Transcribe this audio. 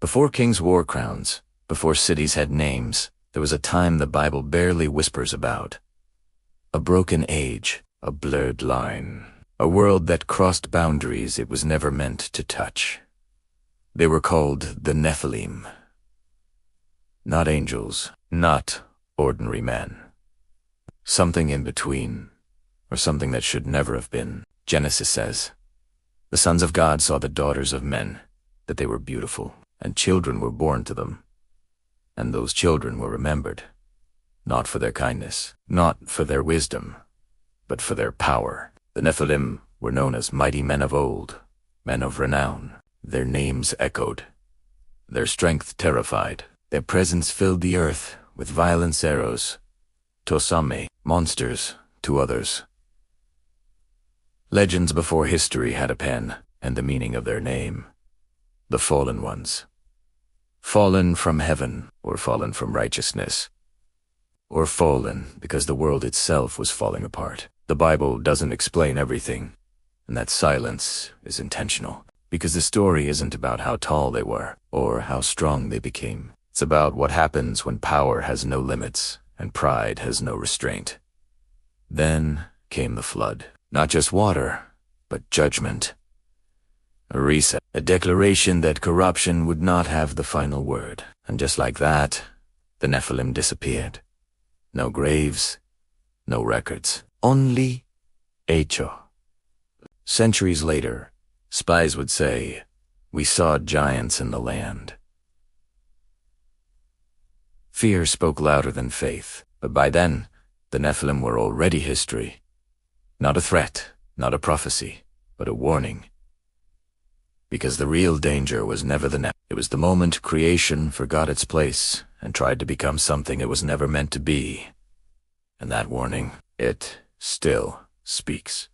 Before kings wore crowns, before cities had names, there was a time the Bible barely whispers about. A broken age, a blurred line, a world that crossed boundaries it was never meant to touch. They were called the Nephilim. Not angels, not ordinary men. Something in between, or something that should never have been. Genesis says, "The sons of God saw the daughters of men, that they were beautiful, and children were born to them. And those children were remembered, not for their kindness, not for their wisdom, but for their power." The Nephilim were known as mighty men of old, men of renown. Their names echoed. Their strength terrified. Their presence filled the earth with violent arrows. To some, monsters, to others. Legends before history had a pen and the meaning of their name. The fallen ones. Fallen from heaven, or fallen from righteousness. Or fallen because the world itself was falling apart. The Bible doesn't explain everything, and that silence is intentional, because the story isn't about how tall they were, or how strong they became. It's about what happens when power has no limits, and pride has no restraint. Then came the flood. Not just water, but judgment. A reset, a declaration that corruption would not have the final word. And just like that, the Nephilim disappeared. No graves, no records, only echo. Centuries later, spies would say, "We saw giants in the land." Fear spoke louder than faith, but by then, the Nephilim were already history. Not a threat, not a prophecy, but a warning. Because the real danger was never the Nephilim. It was the moment creation forgot its place and tried to become something it was never meant to be. And that warning, it still speaks.